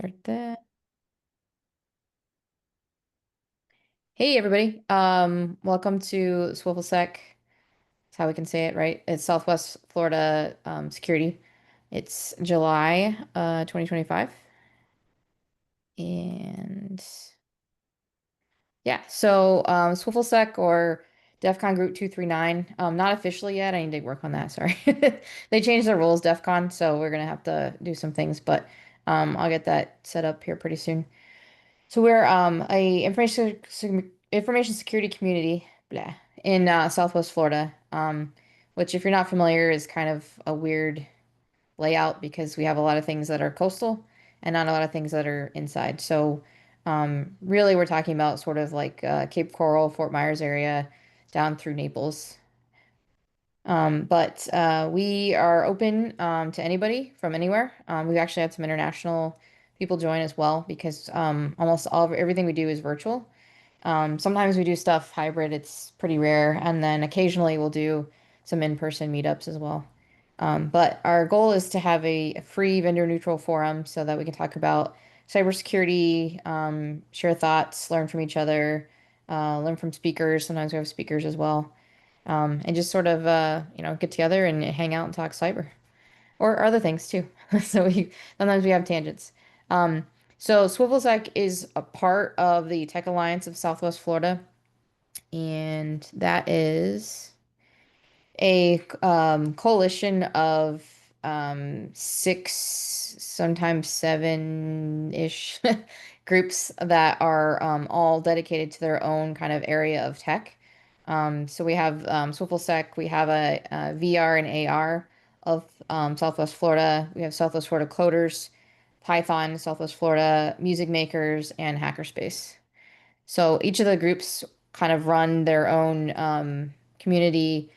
Start that. Hey everybody. Welcome to SWFLSec. That's how we can say it, right? It's Southwest Florida Security. It's July 2025. And yeah, so SWFLSec or DEF CON Group 239. Not officially yet. I need to work on that, sorry. They changed their rules, DEF CON, so we're gonna have to do some things, but I'll get that set up here pretty soon. So we're a information security community, blah, in Southwest Florida. Which if you're not familiar is kind of a weird layout because we have a lot of things that are coastal and not a lot of things that are inside. So really we're talking about sort of like Cape Coral, Fort Myers area down through Naples. But we are open to anybody from anywhere. We've actually had some international people join as well because almost all of everything we do is virtual. Sometimes we do stuff hybrid, it's pretty rare, and then occasionally we'll do some in-person meetups as well. But our goal is to have a free vendor neutral forum so that we can talk about cybersecurity, share thoughts, learn from each other, learn from speakers. Sometimes we have speakers as well, and just sort of get together and hang out and talk cyber or other things too. So we sometimes we have tangents. Um, so SwivelSec is a part of the Tech Alliance of Southwest Florida, and that is a coalition of six, sometimes seven-ish groups that are all dedicated to their own kind of area of tech. So we have SwivelSec, we have a VR and AR of Southwest Florida. We have Southwest Florida Coders, Python, Southwest Florida Music Makers, and Hackerspace. So each of the groups kind of run their own community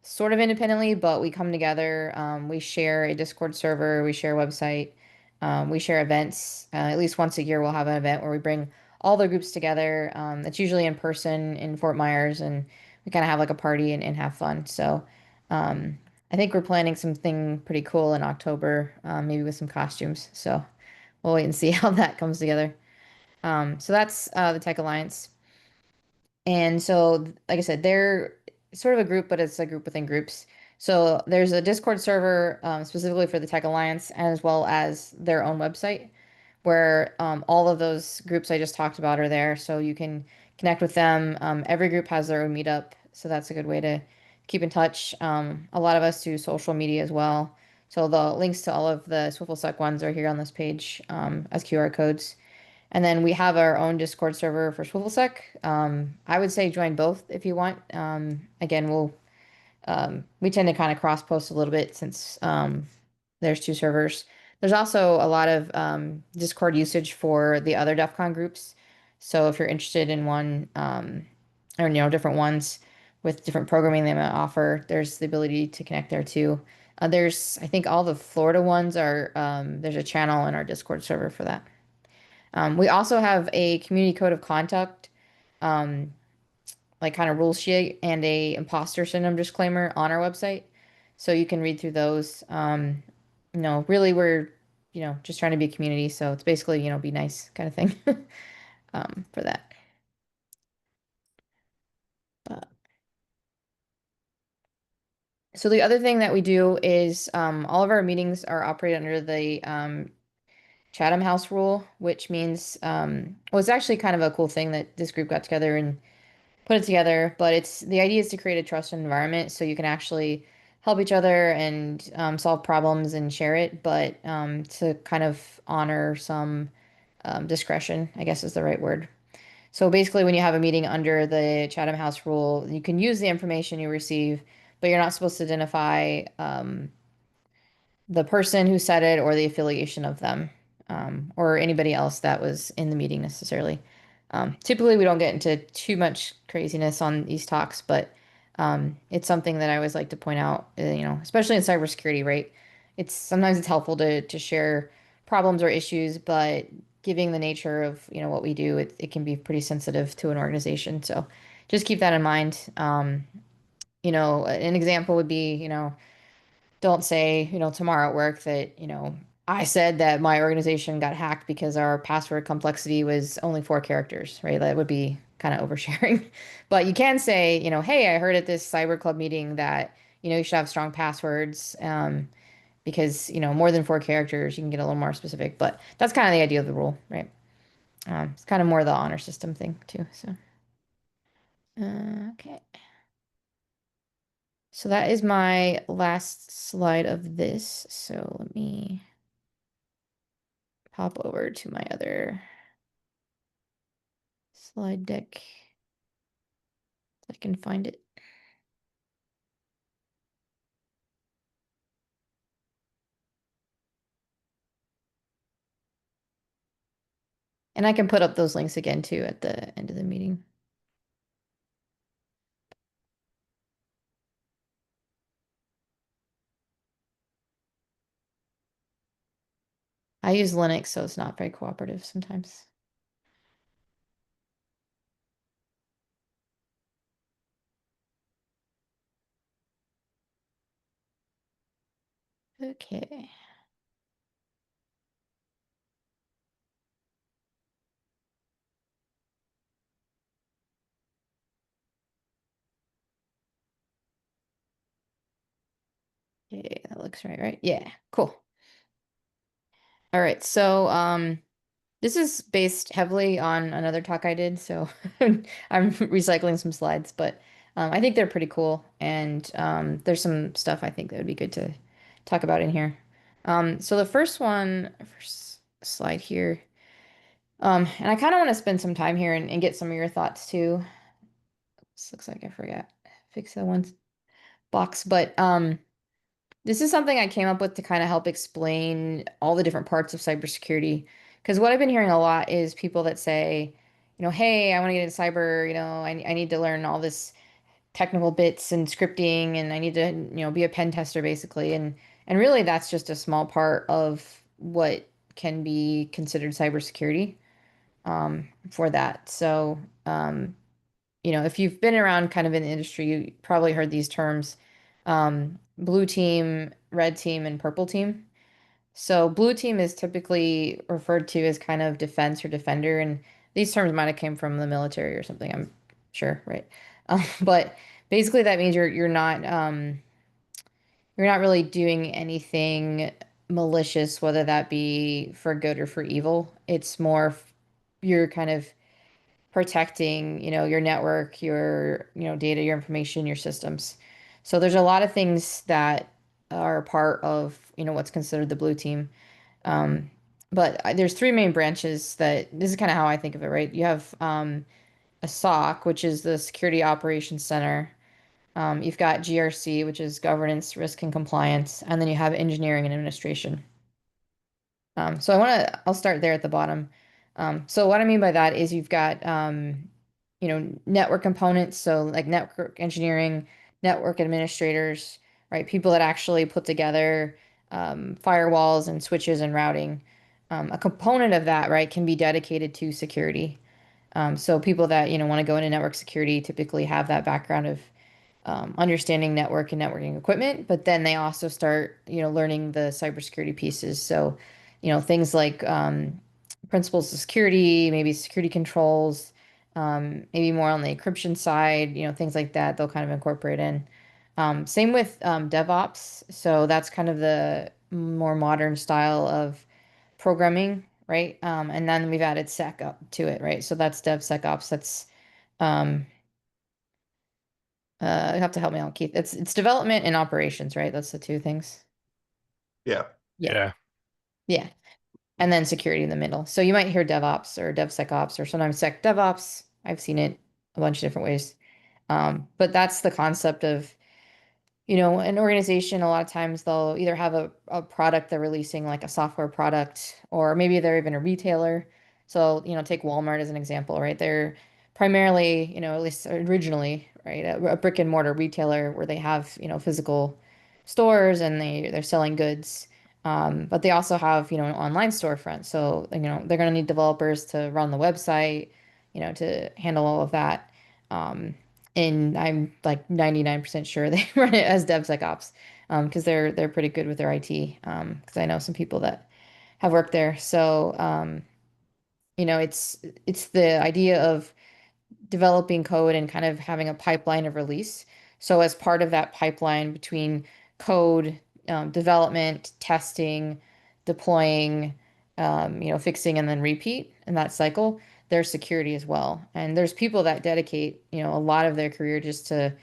sort of independently, but we come together. We share a Discord server, we share a website, we share events. At least once a year, we'll have an event where we bring all the groups together. That's usually in person in Fort Myers, and we kind of have like a party and have fun. So um, I think we're planning something pretty cool in October, maybe with some costumes. So we'll wait and see how that comes together. So that's the Tech Alliance. And so, like I said, they're sort of a group, but it's a group within groups. So there's a Discord server specifically for the Tech Alliance, as well as their own website, where all of those groups I just talked about are there. So you can connect with them. Every group has their own meetup, so that's a good way to keep in touch. A lot of us do social media as well. So the links to all of the SwivelSec ones are here on this page as QR codes. And then we have our own Discord server for SwivelSec. I would say join both if you want. Again, we tend to kind of cross post a little bit since there's two servers. There's also a lot of Discord usage for the other DEF CON groups. So if you're interested in one or different ones with different programming they might offer, there's the ability to connect there too. I think all the Florida ones are there's a channel in our Discord server for that. We also have a community code of conduct, um, like kind of rule sheet and a imposter syndrome disclaimer on our website. So you can read through those. Really we're, just trying to be a community. So it's basically, be nice kind of thing for that. Uh, so the other thing that we do is all of our meetings are operated under the Chatham House rule, which means, well, it's actually kind of a cool thing that this group got together and put it together, but it's the idea is to create a trusted environment so you can actually help each other and solve problems and share it, but to kind of honor some discretion, I guess is the right word. So basically, when you have a meeting under the Chatham House rule, you can use the information you receive, but you're not supposed to identify the person who said it or the affiliation of them, or anybody else that was in the meeting necessarily. Typically, we don't get into too much craziness on these talks, but it's something that I always like to point out, especially in cybersecurity, right? It's sometimes it's helpful to share problems or issues, but giving the nature of, what we do, it can be pretty sensitive to an organization. So just keep that in mind. An example would be, don't say, tomorrow at work that, I said that my organization got hacked because our password complexity was only 4 characters, right? That would be kind of oversharing. But you can say, hey, I heard at this cyber club meeting that, you should have strong passwords, because, more than 4 characters, you can get a little more specific. But that's kind of the idea of the rule, right? It's kind of more the honor system thing too. So, okay. So that is my last slide of this. So let me pop over to my other slide deck if I can find it. And I can put up those links again too at the end of the meeting. I use Linux, so it's not very cooperative sometimes. Okay. Okay, that looks right? Yeah, cool. All right, so this is based heavily on another talk I did, so I'm recycling some slides, but I think they're pretty cool, and there's some stuff I think that would be good to talk about in here. So the first slide here, and I kind of want to spend some time here and get some of your thoughts too. This looks like I forgot fix that one box, but this is something I came up with to kind of help explain all the different parts of cybersecurity. Because what I've been hearing a lot is people that say, hey, I want to get into cyber, I need to learn all this technical bits and scripting, and I need to, be a pen tester basically. And really that's just a small part of what can be considered cybersecurity, for that. So, if you've been around kind of in the industry, you probably heard these terms, blue team, red team, and purple team. So blue team is typically referred to as kind of defense or defender, and these terms might have came from the military or something, I'm sure, right? But basically that means you're not really doing anything malicious, whether that be for good or for evil. It's more you're kind of protecting, your network, your, data, your information, your systems. So there's a lot of things that are part of, what's considered the blue team. Um, but there's three main branches that this is kind of how I think of it, right? You have a SOC, which is the Security Operations Center. You've got GRC, which is governance, risk, and compliance, and then you have engineering and administration. So I'll start there at the bottom. So what I mean by that is you've got, network components. So like network engineering, network administrators, right? People that actually put together, firewalls and switches and routing. A component of that, right, can be dedicated to security. So people that, want to go into network security typically have that background of, understanding network and networking equipment, but then they also start, learning the cybersecurity pieces. So, things like, principles of security, maybe security controls, maybe more on the encryption side, things like that, they'll kind of incorporate in. Same with DevOps. So that's kind of the more modern style of programming, right? And then we've added Sec up to it, right? So that's DevSecOps. That's um, you have to help me out, Keith. It's development and operations, right? That's the two things. Yeah. Yeah. Yeah. Yeah. And then security in the middle. So you might hear DevOps or DevSecOps or sometimes SecDevOps. I've seen it a bunch of different ways. But that's the concept of, an organization, a lot of times they'll either have a product they're releasing, like a software product, or maybe they're even a retailer. So, take Walmart as an example, right? They're primarily, at least originally, right, a brick and mortar retailer where they have, physical stores and they're selling goods. But they also have, an online storefront. So, they're going to need developers to run the website, to handle all of that. And I'm like 99% sure they run it as DevSecOps, because they're pretty good with their IT. Because I know some people that have worked there. So, it's the idea of developing code and kind of having a pipeline of release. So as part of that pipeline between code, development, testing, deploying, fixing and then repeat in that cycle, there's security as well. And there's people that dedicate, a lot of their career just to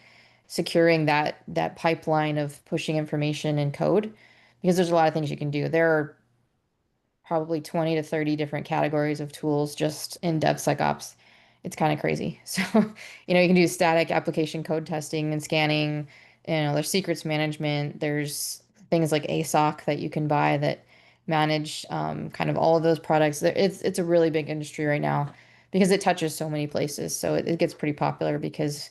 securing that pipeline of pushing information and code because there's a lot of things you can do. There are probably 20 to 30 different categories of tools just in DevSecOps. It's kind of crazy. So, you can do static application code testing and scanning. There's secrets management. There's things like ASOC that you can buy that manage kind of all of those products. It's a really big industry right now because it touches so many places. So it gets pretty popular because,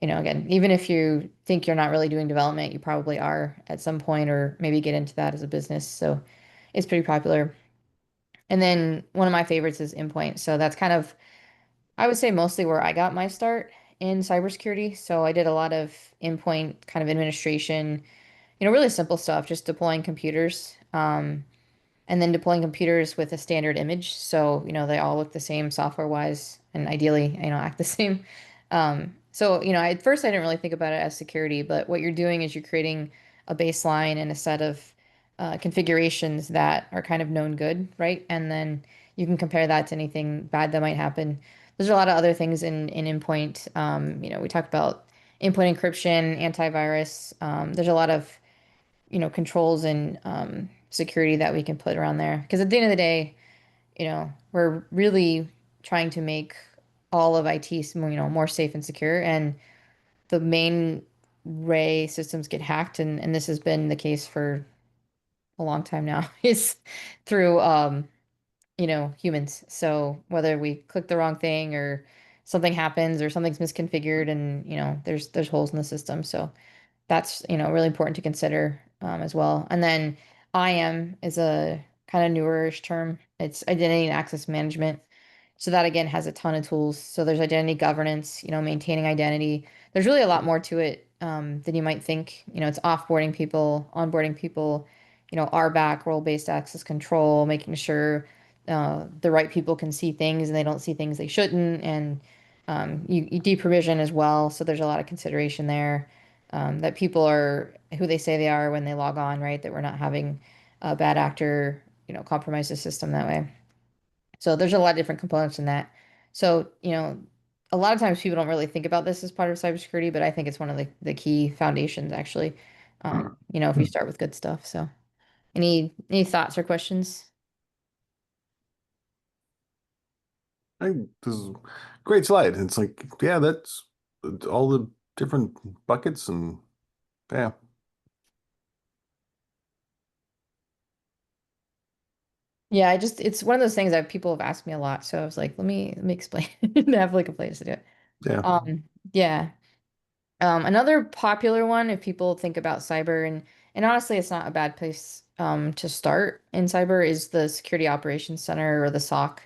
again, even if you think you're not really doing development, you probably are at some point or maybe get into that as a business. So it's pretty popular. And then one of my favorites is endpoint. So that's kind of, I would say, mostly where I got my start in cybersecurity. So I did a lot of endpoint kind of administration, really simple stuff, just deploying computers. And then deploying computers with a standard image. So, they all look the same software wise and ideally, act the same. So, at first I didn't really think about it as security, but what you're doing is you're creating a baseline and a set of configurations that are kind of known good, right? And then you can compare that to anything bad that might happen. There's a lot of other things in endpoint. We talked about endpoint encryption, antivirus. There's a lot of controls and security that we can put around there. Because at the end of the day, we're really trying to make all of IT, more safe and secure. And the main way systems get hacked, and this has been the case for a long time now, is through humans. So whether we click the wrong thing or something happens or something's misconfigured and there's holes in the system. So that's, really important to consider as well. And then IAM is a kind of newerish term. It's identity and access management. So that again has a ton of tools. So there's identity governance, maintaining identity. There's really a lot more to it than you might think. It's offboarding people, onboarding people, RBAC, role-based access control, making sure the right people can see things and they don't see things they shouldn't. And you deprovision as well. So there's a lot of consideration there that people are who they say they are when they log on, right? That we're not having a bad actor, compromise the system that way. So there's a lot of different components in that. So, a lot of times people don't really think about this as part of cybersecurity, but I think it's one of the key foundations actually. If you start with good stuff. So any thoughts or questions? I This is a great slide. It's like, yeah, that's all the different buckets and yeah. Yeah, it's one of those things that people have asked me a lot. So I was like, let me explain and have like a place to do it. Yeah. Um, yeah. Another popular one, if people think about cyber, and honestly, it's not a bad place to start in cyber, is the Security Operations Center or the SOC.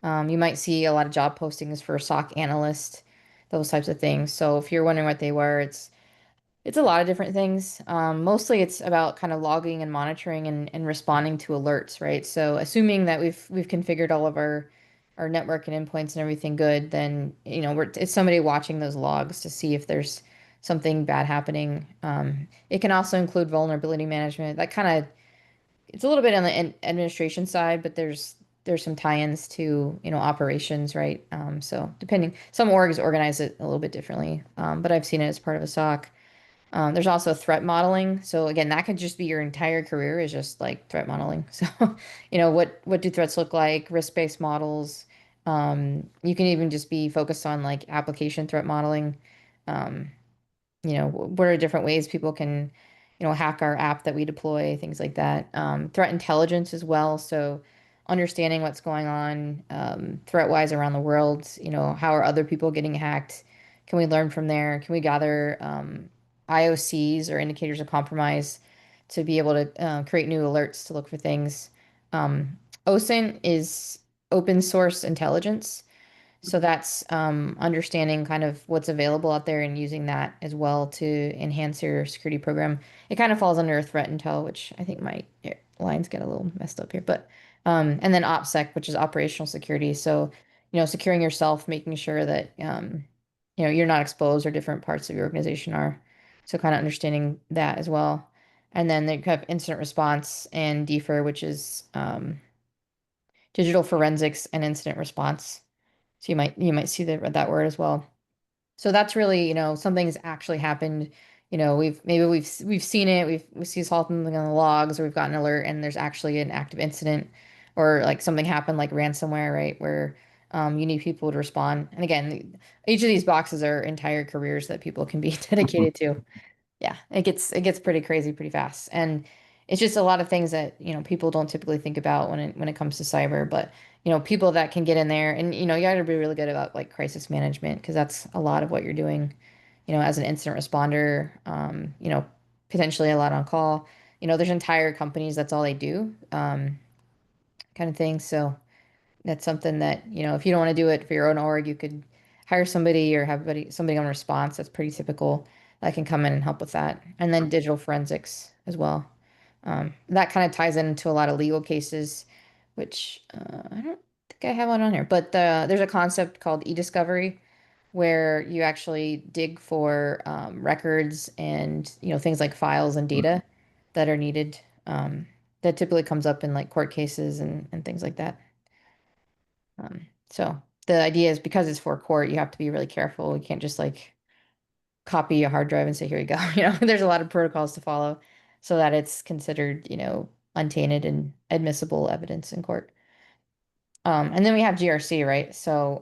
You might see a lot of job postings for SOC analyst, those types of things. So if you're wondering what they were, it's a lot of different things. Mostly it's about kind of logging and monitoring and responding to alerts, right? So assuming that we've configured all of our network and endpoints and everything good, then it's somebody watching those logs to see if there's something bad happening. It can also include vulnerability management. That kind of it's a little bit on the administration side, but there's some tie-ins to operations, right? So depending, some orgs organize it a little bit differently, but I've seen it as part of a SOC. There's also threat modeling. So again, that could just be your entire career is just like threat modeling. So, what do threats look like? Risk-based models. You can even just be focused on like application threat modeling. Um, what are different ways people can, hack our app that we deploy, things like that. Threat intelligence as well. So understanding what's going on threat-wise around the world. How are other people getting hacked? Can we learn from there? Can we gather IOCs or indicators of compromise to be able to create new alerts to look for things? OSINT is open source intelligence. So that's understanding kind of what's available out there and using that as well to enhance your security program. It kind of falls under threat intel, which I think might lines get a little messed up here, but and then OPSEC, which is operational security. So, securing yourself, making sure that you're not exposed or different parts of your organization are. So kind of understanding that as well. And then they have incident response and DFIR, which is digital forensics and incident response. So you might see that word as well. So that's really, something's actually happened. We've seen it, we see something on the logs, or we've gotten an alert and there's actually an active incident, or like something happened like ransomware, right? Where you need people to respond. And again, each of these boxes are entire careers that people can be dedicated to. Yeah, it gets pretty crazy pretty fast. And it's just a lot of things that, people don't typically think about when it comes to cyber, but people that can get in there and you got to be really good about like crisis management because that's a lot of what you're doing, as an incident responder, potentially a lot on call. There's entire companies that's all they do, kind of thing. So that's something that, if you don't want to do it for your own org, you could hire somebody or have somebody on response. That's pretty typical that can come in and help with that. And then digital forensics as well. That kind of ties into a lot of legal cases, which I don't think I have one on here, but there's a concept called e-discovery where you actually dig for records and, things like files and data that are needed. That typically comes up in like court cases and things like that. So the idea is because it's for court, you have to be really careful. You can't just like copy a hard drive and say, here you go. There's a lot of protocols to follow so that it's considered, untainted and admissible evidence in court. And then we have GRC, right? So,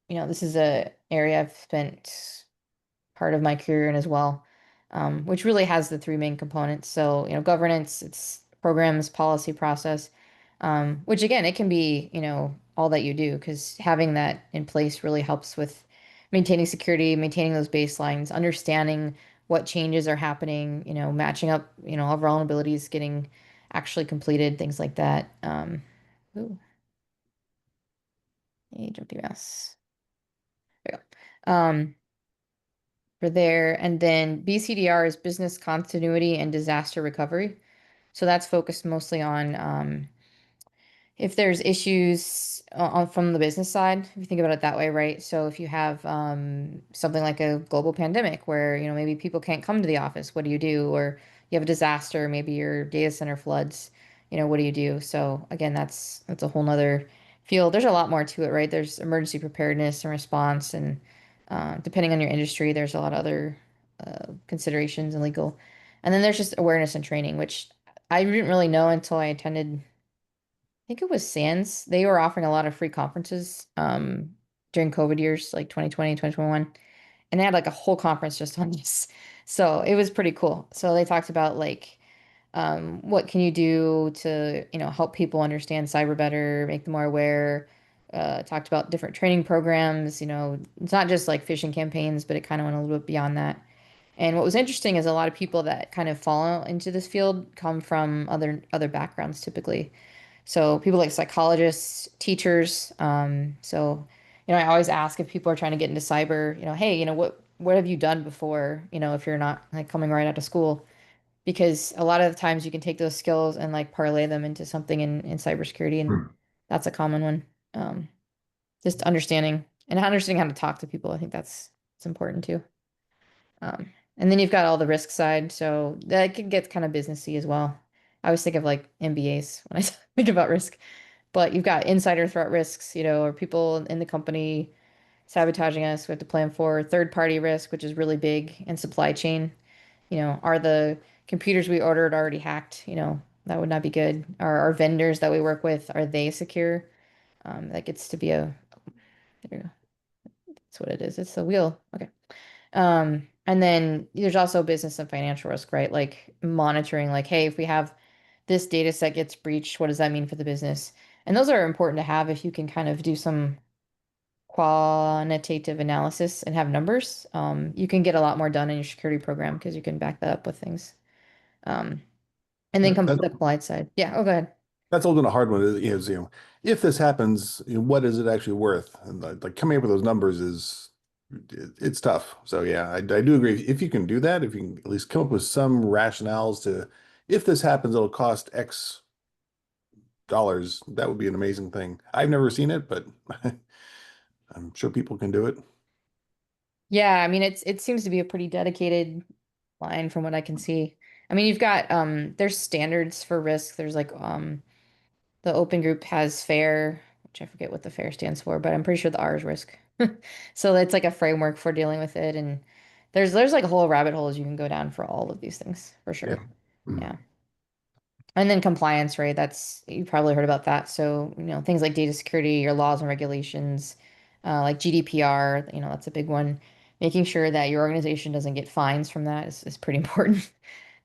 this is a area I've spent part of my career in as well, which really has the three main components. So, governance, it's programs, policy, process, which again, it can be, all that you do because having that in place really helps with maintaining security, maintaining those baselines, understanding what changes are happening, matching up, all vulnerabilities getting actually completed, things like that. Ooh, hey, jumpy mouse. There we go. For there. And then BCDR is business continuity and disaster recovery. So that's focused mostly on if there's issues from the business side, if you think about it that way, right? So if you have something like a global pandemic where, maybe people can't come to the office, what do you do? Or you have a disaster, maybe your data center floods, what do you do? So again, that's a whole nother field. There's a lot more to it, right? There's emergency preparedness and response, and depending on your industry, there's a lot of other considerations and legal. And then there's just awareness and training, which I didn't really know until I attended think it was Sands. They were offering a lot of free conferences during COVID years, like 2020, 2021. And they had like a whole conference just on this. So it was pretty cool. So they talked about like what can you do to, help people understand cyber better, make them more aware. Talked about different training programs, it's not just like phishing campaigns, but it kind of went a little bit beyond that. And what was interesting is a lot of people that kind of fall into this field come from other backgrounds typically. So people like psychologists, teachers. So, I always ask if people are trying to get into cyber, hey, what have you done before, if you're not like coming right out of school? Because a lot of the times you can take those skills and like parlay them into something in cybersecurity, and that's a common one. Just understanding how to talk to people. I think it's important too. And then you've got all the risk side, so that can get kind of businessy as well. I always think of like MBAs when I think about risk. But you've got insider threat risks, or people in the company sabotaging us. We have to plan for third party risk, which is really big, and supply chain. Are the computers we ordered already hacked? That would not be good. Are our vendors that we work with, are they secure? That gets to be there you go. That's what it is. It's the wheel. Okay. And then there's also business and financial risk, right? Like monitoring, like, hey, if we have this data set gets breached, what does that mean for the business? And those are important to have if you can kind of do some quantitative analysis and have numbers. You can get a lot more done in your security program because you can back that up with things. Um, and then That, comes that the applied side. Yeah, oh, go ahead. that's always been a hard one. If this happens, what is it actually worth? And like coming up with those numbers it's tough. So yeah, I do agree. If you can do that, if you can at least come up with some rationales to if this happens, it'll cost X dollars. That would be an amazing thing. I've never seen it, but I'm sure people can do it. Yeah, I mean it seems to be a pretty dedicated line from what I can see. I mean, you've got there's standards for risk. There's like the open group has FAIR, which I forget what the FAIR stands for, but I'm pretty sure the R is risk. So it's like a framework for dealing with it, and there's like a whole rabbit holes you can go down for all of these things for Yeah. sure. Mm. Yeah. And then compliance, right? That's you probably heard about that. So, things like data security, your laws and regulations, like GDPR, that's a big one. Making sure that your organization doesn't get fines from that is pretty important.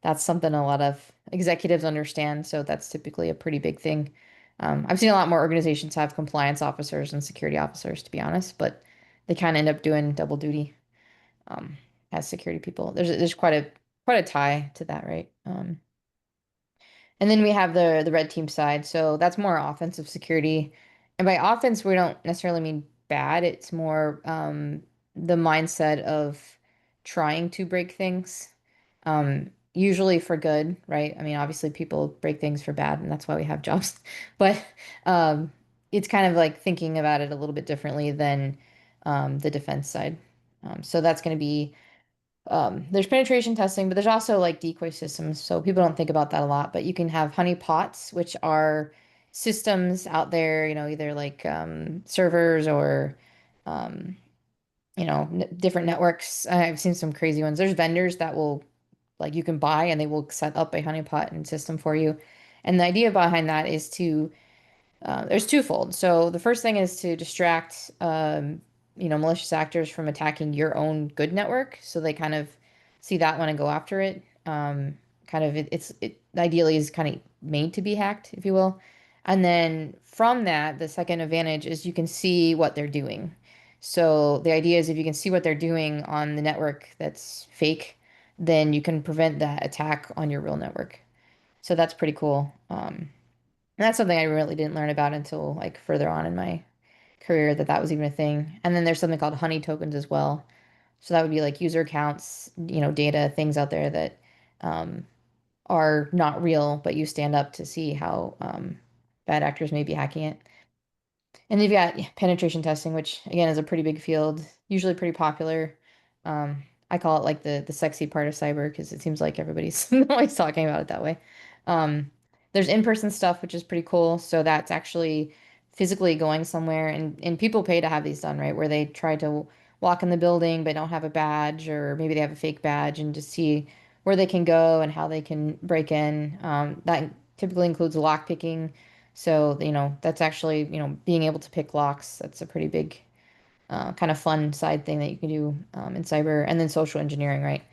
That's something a lot of executives understand. So that's typically a pretty big thing. I've seen a lot more organizations have compliance officers and security officers, to be honest, but they kind of end up doing double duty um, as security people. There's quite a tie to that, right? And then we have the red team side. So that's more offensive security. And by offense, we don't necessarily mean bad. It's more the mindset of trying to break things, usually for good, right? I mean, obviously people break things for bad, and that's why we have jobs. But um, it's kind of like thinking about it a little bit differently than the defense side. So that's going to be there's penetration testing, but there's also like decoy systems. So people don't think about that a lot, but you can have honey pots, which are systems out there, either like servers or, um, n different networks. I've seen some crazy ones. There's vendors that will, like, you can buy and they will set up a honeypot and system for you. And the idea behind that is to there's twofold. So the first thing is to distract, malicious actors from attacking your own good network. So they kind of see that one and go after it. Kind of, it ideally is kind of made to be hacked, if you will. And then from that, the second advantage is you can see what they're doing. So the idea is if you can see what they're doing on the network that's fake, then you can prevent that attack on your real network. So that's pretty cool. And that's something I really didn't learn about until like further on in my career that that was even a thing. And then there's something called honey tokens as well. So that would be like user accounts, data, things out there that um, are not real, but you stand up to see how bad actors may be hacking it. And you've got penetration testing, which again is a pretty big field, usually pretty popular. I call it like the sexy part of cyber because it seems like everybody's always talking about it that way. Um, there's in-person stuff, which is pretty cool. So that's actually physically going somewhere, and people pay to have these done, right? Where they try to walk in the building but don't have a badge, or maybe they have a fake badge, and just see where they can go and how they can break in. That typically includes lock picking. So, that's actually, being able to pick locks. That's a pretty big kind of fun side thing that you can do in cyber. And then social engineering, right?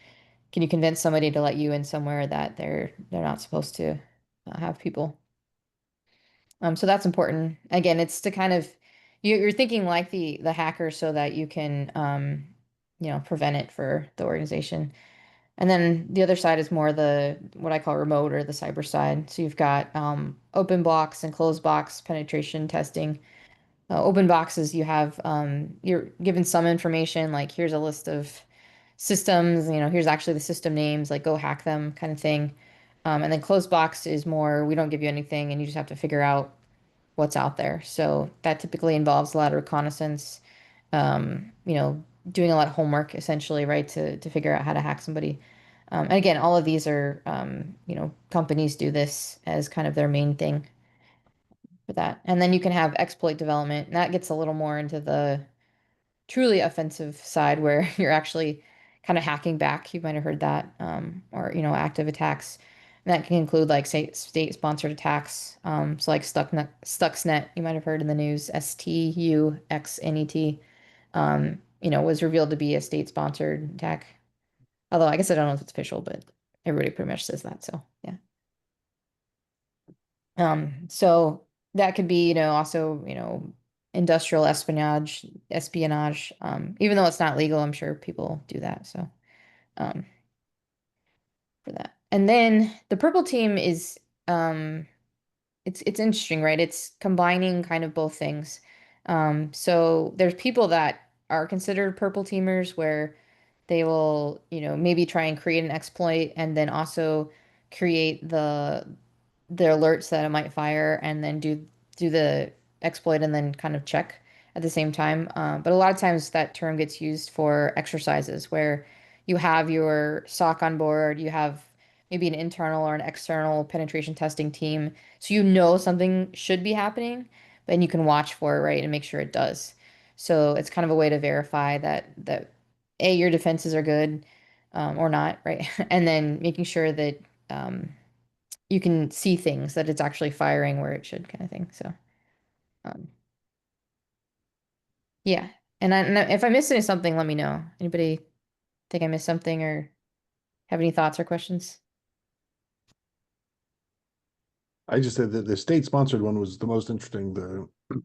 Can you convince somebody to let you in somewhere that they're not supposed to have people? So that's important. Again, it's to kind of you're thinking like the hacker so that you can prevent it for the organization. And then the other side is more the what I call remote or the cyber side. So you've got open box and closed box penetration testing. Open boxes, you have you're given some information, like here's a list of systems, here's actually the system names, like go hack them kind of thing. And then closed box is more, we don't give you anything and you just have to figure out what's out there. So that typically involves a lot of reconnaissance, doing a lot of homework essentially, right, to figure out how to hack somebody. And again, all of these are, companies do this as kind of their main thing for that. And then you can have exploit development, and that gets a little more into the truly offensive side where you're actually kind of hacking back. You might have heard that, or active attacks. And that can include like say state-sponsored attacks. So like Stuxnet, you might have heard in the news, Stuxnet, was revealed to be a state-sponsored attack. Although I guess I don't know if it's official, but everybody pretty much says that. So yeah. So that could be, also, industrial espionage. Even though it's not legal, I'm sure people do that. So, um, for that. And then the purple team is, it's interesting, right? It's combining kind of both things. So there's people that are considered purple teamers where they will, maybe try and create an exploit and then also create the alerts that it might fire and then do the exploit and then kind of check at the same time. But a lot of times that term gets used for exercises where you have your SOC on board, you have maybe an internal or an external penetration testing team, so you know something should be happening, and you can watch for it, right, and make sure it does. So it's kind of a way to verify that A, your defenses are good, or not, right? And then making sure that you can see things that it's actually firing where it should, kind of thing. So, um, yeah. If I missed any something, let me know. Anybody think I missed something or have any thoughts or questions? I just said that the state-sponsored one was the most interesting. The it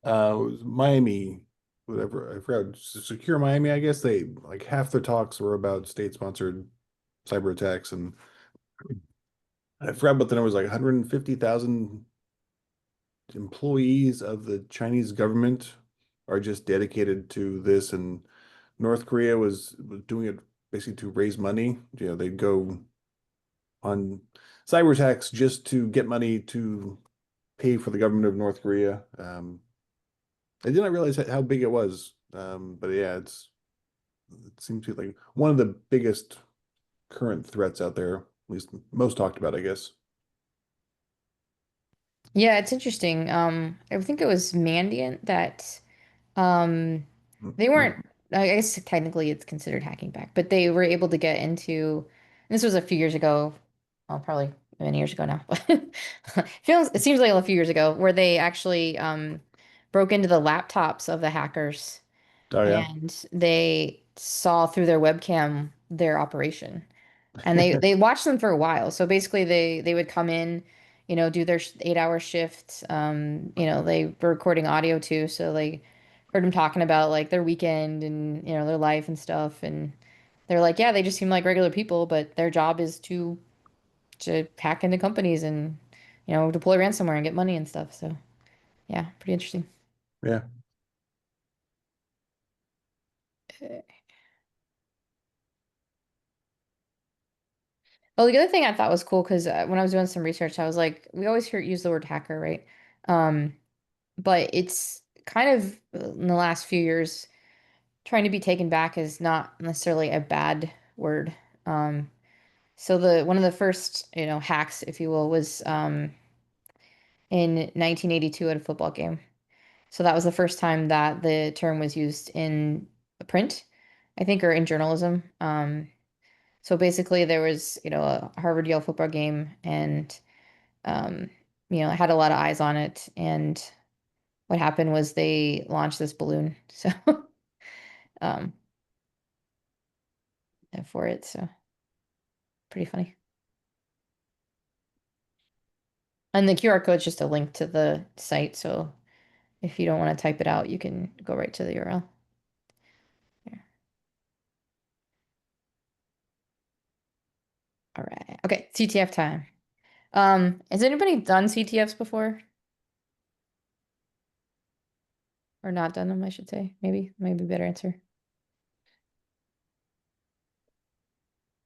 was Miami, whatever I forgot. Secure Miami, I guess they like half their talks were about state-sponsored cyber attacks, and I forgot, but then it was like 150,000 employees of the Chinese government are just dedicated to this, and North Korea was doing it basically to raise money. You know, they'd go on cyber attacks just to get money to pay for the government of North Korea. I did not realize how big it was. But yeah, it seems to be like one of the biggest current threats out there, at least most talked about, I guess. Yeah, it's interesting. I think it was Mandiant that Um, they weren't, I guess technically it's considered hacking back, but they were able to get into, and this was a few years ago, well, probably many years ago now, but it seems like a few years ago, where they actually broke into the laptops of the hackers Oh yeah. and they saw through their webcam their operation. And they watched them for a while. So basically they would come in, do their 8 hour shift. They were recording audio too, so they heard them talking about like their weekend and their life and stuff. And they're like, yeah, they just seem like regular people, but their job is to hack into companies and deploy ransomware and get money and stuff. So yeah, pretty interesting. Yeah. Well, the other thing I thought was cool because when I was doing some research, I was like, we always use the word hacker, right? Um, but it's kind of in the last few years trying to be taken back as not necessarily a bad word. Um, so the one of the first, hacks, if you will, was in 1982 at a football game. So that was the first time that the term was used in print, I think, or in journalism. So basically, there was, a Harvard Yale football game, and um, it had a lot of eyes on it. And what happened was they launched this balloon. So um, for it. So pretty funny. And the QR code is just a link to the site. So if you don't want to type it out, you can go right to the URL. There. All right. Okay. CTF time. Has anybody done CTFs before or not done them, I should say? Maybe better answer.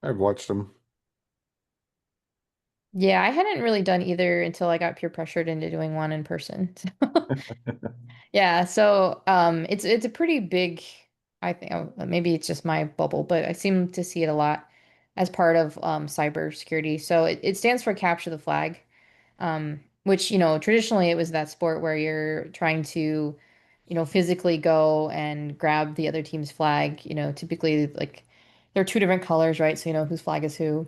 I've watched them. Yeah, I hadn't really done either until I got peer pressured into doing one in person. Yeah, so it's a pretty big, I think maybe it's just my bubble, but I seem to see it a lot as part of cybersecurity. So it stands for capture the flag, which traditionally it was that sport where you're trying to physically go and grab the other team's flag. Typically like there are two different colors, right? So you know whose flag is who.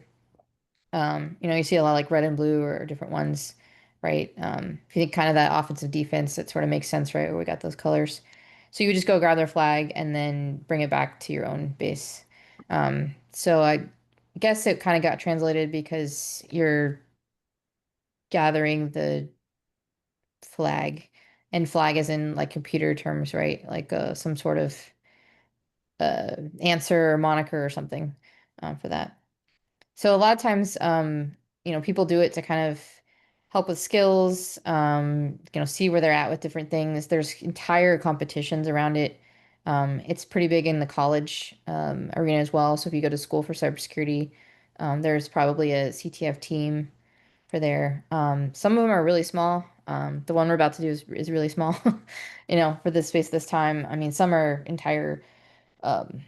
You see a lot like red and blue or different ones, right? If you think kind of that offensive defense, it sort of makes sense, right? Where we got those colors. So you would just go grab their flag and then bring it back to your own base. So I guess it kind of got translated because you're gathering the flag, and flag is in like computer terms, right? Like some sort of answer or moniker or something for that. So a lot of times, people do it to kind of help with skills, see where they're at with different things. There's entire competitions around it. It's pretty big in the college arena as well. So if you go to school for cybersecurity, There's probably a CTF team for there. Some of them are really small. The one we're about to do is really small, for this space this time. I mean, some are entire, um,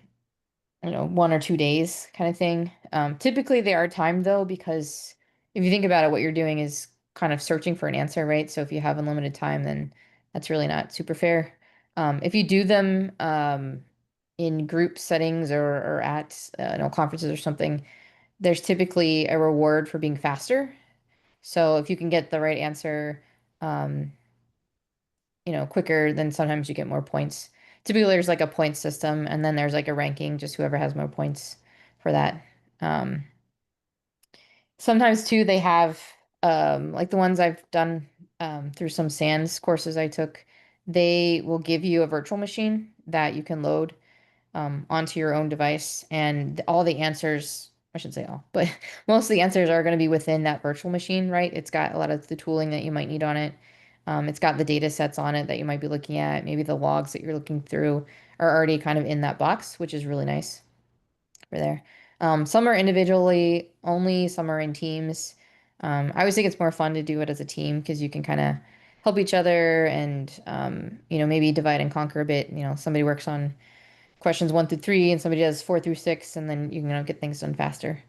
1 or 2 days kind of thing. Typically they are timed though, because if you think about it, what you're doing is kind of searching for an answer, right? So if you have unlimited time, then that's really not super fair. If you do them in group settings or at conferences or something, there's typically a reward for being faster. So if you can get the right answer, um, quicker, then sometimes you get more points. Typically, there's like a point system, and then there's like a ranking, just whoever has more points for that. Um, Sometimes too, they have like the ones I've done through some SANS courses I took, they will give you a virtual machine that you can load onto your own device. And all the answers, I shouldn't say all, but most of the answers are going to be within that virtual machine, right? It's got a lot of the tooling that you might need on it. It's got the data sets on it that you might be looking at. Maybe the logs that you're looking through are already kind of in that box, which is really nice for there. Some are individually only, some are in teams. I always think it's more fun to do it as a team because you can kind of help each other and, maybe divide and conquer a bit. Somebody works on questions 1 through 3 and somebody does 4 through 6, and then you can get things done faster.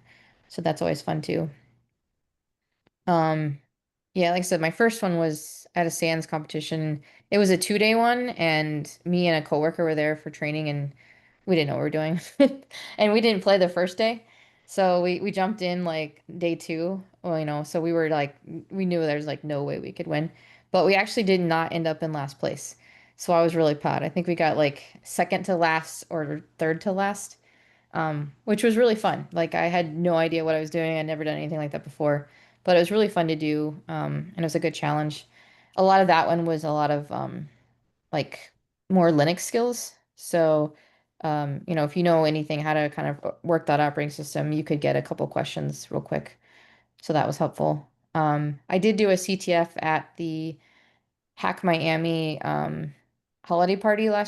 So that's always fun too. Um, yeah, like I said, my first one was at a SANS competition. It was a 2-day one, and me and a coworker were there for training, and we didn't know what we were doing. And we didn't play the first day. So we jumped in like day two. Well, so we were like, we knew there's like no way we could win. But we actually did not end up in last place. So I was really proud. I think we got like second to last or third to last, which was really fun. Like I had no idea what I was doing. I'd never done anything like that before, but it was really fun to do, and it was a good challenge. A lot of that one was a lot of like more Linux skills. So, if you know anything how to kind of work that operating system, you could get a couple questions real quick. So that was helpful. I did do a CTF at the Hack Miami holiday party the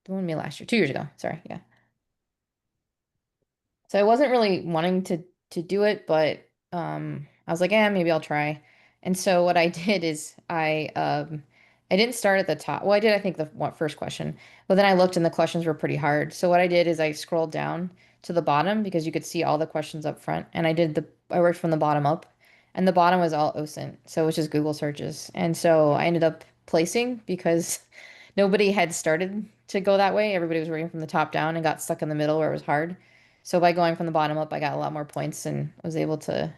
one we had last year, 2 years ago. Sorry, yeah. So I wasn't really wanting to do it, but I was like, yeah, maybe I'll try. And so what I did is I didn't start at the top. Well, I did, I think, first question, but then I looked and the questions were pretty hard. So what I did is I scrolled down to the bottom because you could see all the questions up front, and I worked from the bottom up, and the bottom was all OSINT, so it was just Google searches. And so I ended up placing because nobody had started to go that way. Everybody was working from the top down and got stuck in the middle where it was hard. So by going from the bottom up, I got a lot more points and was able to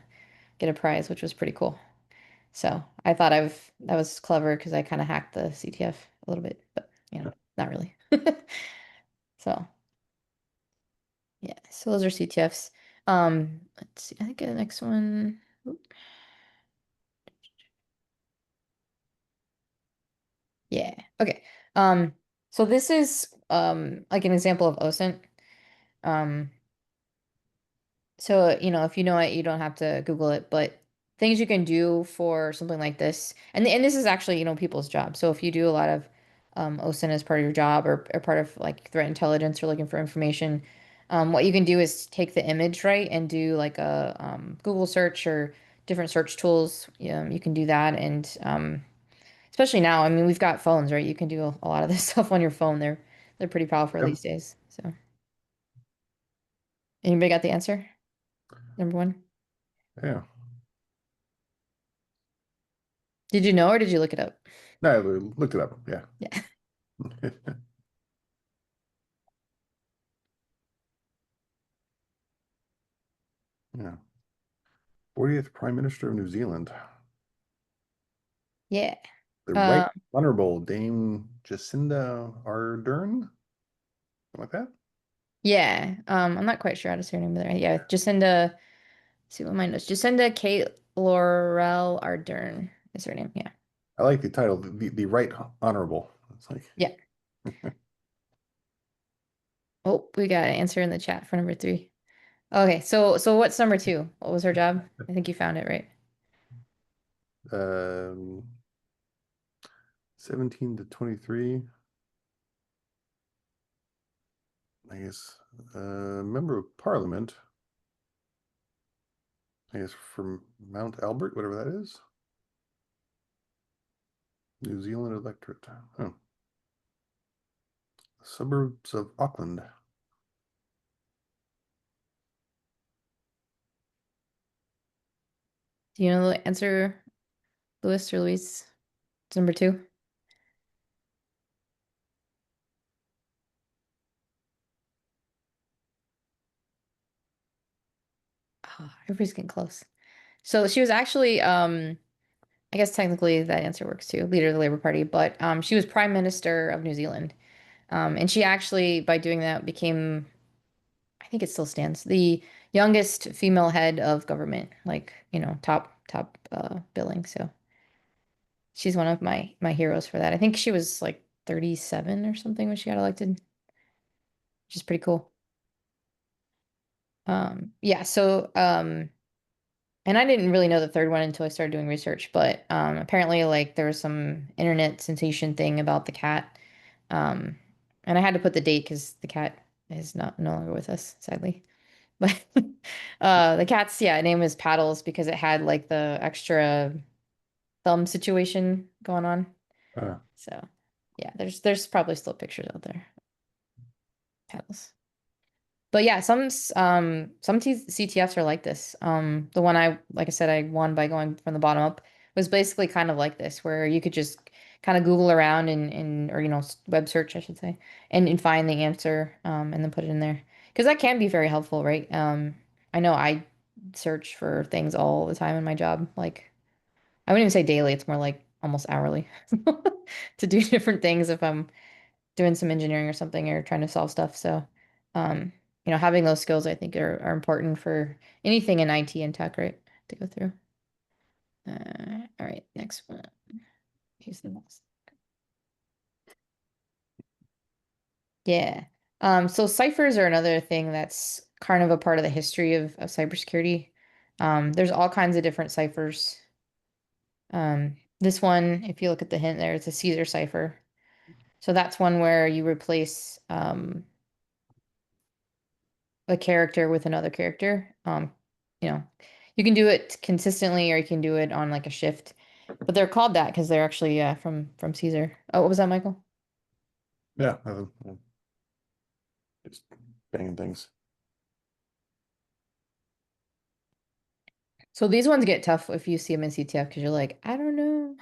get a prize, which was pretty cool. So I thought that was clever because I kind of hacked the CTF a little bit, but not really. So yeah, so those are CTFs. Let's see. I think the next one. Oop. Yeah. Okay. So this is like an example of OSINT. Um, So, if you know it, you don't have to Google it, but things you can do for something like this, and this is actually, people's job. So if you do a lot of OSINT as part of your job or part of like threat intelligence or looking for information, what you can do is take the image, right, and do like a Google search or different search tools. You can do that, and especially now, I mean, we've got phones, right? You can do a lot of this stuff on your phone. They're pretty powerful Yep. these days. So, anybody got the answer? Number one. Yeah. Did you know or did you look it up? No, I looked it up. Yeah. Yeah. Yeah. 40th Prime Minister of New Zealand. Yeah. The Right Uh, Honorable Dame Jacinda Ardern. Something like that. yeah. I'm not quite sure how to say her name there. Yeah, Jacinda. Let's see what mine is. Jacinda Kate Laurel Ardern is her name. Yeah. I like the title, the Right Honorable. It's like, Yeah. Oh, we got an answer in the chat for number three. Okay, so what's number two? What was her job? I think you found it, right? um, 17 to 23, I guess, member of Parliament. I guess from Mount Albert, whatever that is. New Zealand electorate. Oh, suburbs of Auckland. Do you know the answer, Louis or Louise? It's number two. Oh, everybody's getting close. So she was actually, I guess technically that answer works too, leader of the Labour Party, but she was Prime Minister of New Zealand. And she actually, by doing that, became, I think it still stands, the youngest female head of government, like, top billing. So she's one of my heroes for that. I think she was like 37 or something when she got elected, which is pretty cool. Yeah, so and I didn't really know the third one until I started doing research, but apparently like there was some internet sensation thing about the cat. Um, and I had to put the date because the cat is not no longer with us, sadly. But the cat's name is Paddles because it had like the extra thumb situation going on. Uh, So yeah, there's probably still pictures out there. Paddles. But yeah, some CTFs are like this. The one like I said, I won by going from the bottom up was basically kind of like this, where you could just kind of Google around and or web search, I should say, and find the answer, and then put it in there because that can be very helpful, right? I know I search for things all the time in my job. Like I wouldn't even say daily; it's more like almost hourly to do different things if I'm doing some engineering or something or trying to solve stuff. So, um, having those skills I think are important for anything in IT and tech, right? To go through. All right, next one. Here's the next. Yeah. So ciphers are another thing that's kind of a part of the history of cybersecurity. There's all kinds of different ciphers. This one, if you look at the hint there, it's a Caesar cipher. So that's one where you replace a character with another character. You know, you can do it consistently or you can do it on like a shift. But they're called that because they're actually from Caesar. Oh, what was that, Michael? yeah, just banging things. So these ones get tough if you see them in CTF because you're like, I don't know.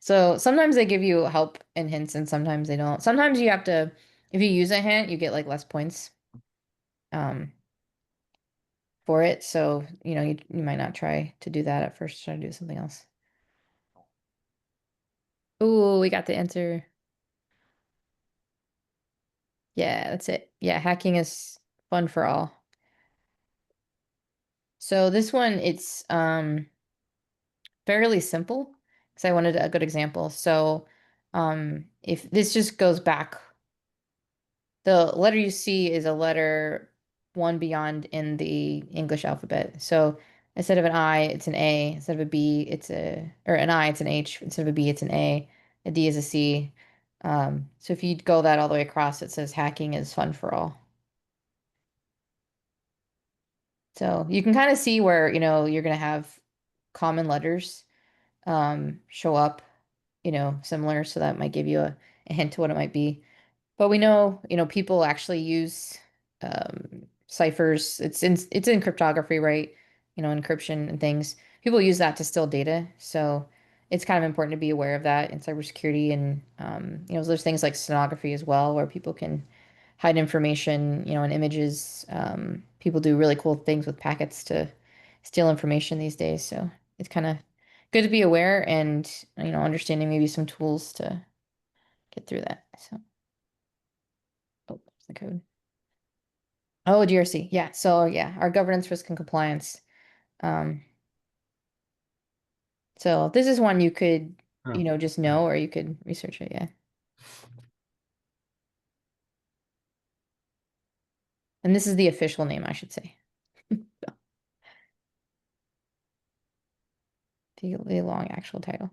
So sometimes they give you help and hints and sometimes they don't. Sometimes you have to, if you use a hint, you get like less points um for it. So, you might not try to do that at first, try to do something else. Oh, we got the answer. Yeah, that's it. Yeah, hacking is fun for all. So this one, it's fairly simple because I wanted a good example. So if this just goes back, the letter you see is a letter one beyond in the English alphabet. So instead of an I, it's an A. Instead of a B, or an I, it's an H. Instead of a B, it's an A D is a C. So if you go that all the way across, it says hacking is fun for all. So you can kind of see where, you're going to have common letters show up, similar. So that might give you a hint to what it might be. But we know, people actually use ciphers. It's in cryptography, right? Encryption and things. People use that to steal data. So it's kind of important to be aware of that in cybersecurity. And there's things like stenography as well, where people can hide information, and images. People do really cool things with packets to steal information these days. So it's kind of good to be aware and, understanding maybe some tools to get through that. So, oh, there's the code. Oh, GRC. Yeah. So yeah, our governance, risk, and compliance. Um, so this is one you could, Oh, just yeah. know or you could research it. Yeah. And this is the official name, I should say. The long actual title.